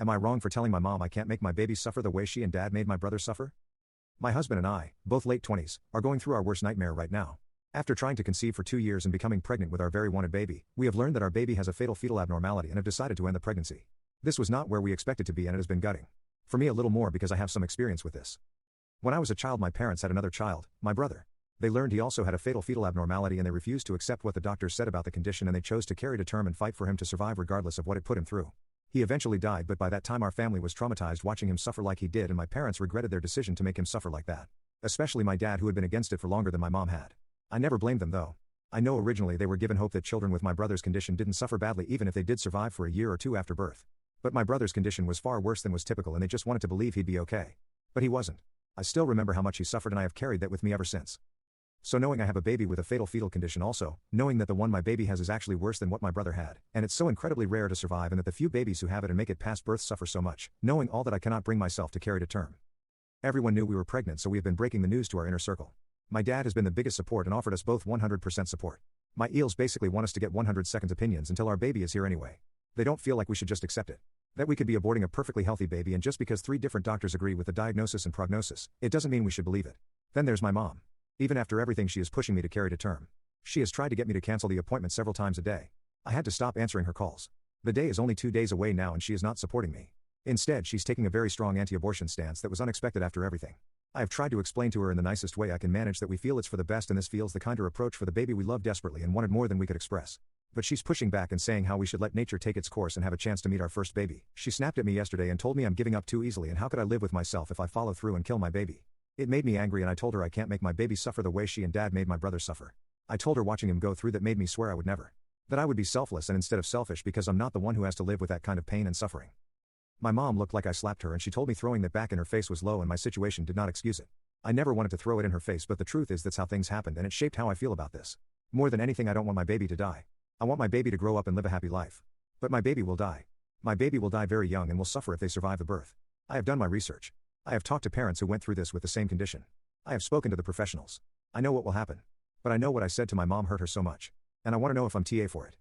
Am I wrong for telling my mom I can't make my baby suffer the way she and dad made my brother suffer? My husband and I, both late 20s, are going through our worst nightmare right now. After trying to conceive for 2 years and becoming pregnant with our very wanted baby, we have learned that our baby has a fatal fetal abnormality and have decided to end the pregnancy. This was not where we expected to be and it has been gutting. For me a little more because I have some experience with this. When I was a child my parents had another child, my brother. They learned he also had a fatal fetal abnormality and they refused to accept what the doctors said about the condition and they chose to carry to term and fight for him to survive regardless of what it put him through. He eventually died but by that time our family was traumatized watching him suffer like he did and my parents regretted their decision to make him suffer like that. Especially my dad who had been against it for longer than my mom had. I never blamed them though. I know originally they were given hope that children with my brother's condition didn't suffer badly even if they did survive for a year or two after birth. But my brother's condition was far worse than was typical and they just wanted to believe he'd be okay. But he wasn't. I still remember how much he suffered and I have carried that with me ever since. So knowing I have a baby with a fatal fetal condition also, knowing that the one my baby has is actually worse than what my brother had, and it's so incredibly rare to survive and that the few babies who have it and make it past birth suffer so much, knowing all that I cannot bring myself to carry to term. Everyone knew we were pregnant so we have been breaking the news to our inner circle. My dad has been the biggest support and offered us both 100% support. My eels basically want us to get 100 second opinions until our baby is here anyway. They don't feel like we should just accept it. That we could be aborting a perfectly healthy baby and just because 3 different doctors agree with the diagnosis and prognosis, it doesn't mean we should believe it. Then there's my mom. Even after everything she is pushing me to carry to term. She has tried to get me to cancel the appointment several times a day. I had to stop answering her calls. The day is only 2 days away now and she is not supporting me. Instead she's taking a very strong anti-abortion stance that was unexpected after everything. I have tried to explain to her in the nicest way I can manage that we feel it's for the best and this feels the kinder approach for the baby we love desperately and wanted more than we could express. But she's pushing back and saying how we should let nature take its course and have a chance to meet our first baby. She snapped at me yesterday and told me I'm giving up too easily and how could I live with myself if I follow through and kill my baby. It made me angry and I told her I can't make my baby suffer the way she and dad made my brother suffer. I told her watching him go through that made me swear I would never. That I would be selfless and instead of selfish because I'm not the one who has to live with that kind of pain and suffering. My mom looked like I slapped her and she told me throwing that back in her face was low and my situation did not excuse it. I never wanted to throw it in her face but the truth is that's how things happened and it shaped how I feel about this. More than anything I don't want my baby to die. I want my baby to grow up and live a happy life. But my baby will die. My baby will die very young and will suffer if they survive the birth. I have done my research. I have talked to parents who went through this with the same condition. I have spoken to the professionals. I know what will happen. But I know what I said to my mom hurt her so much. And I want to know if I'm TA for it.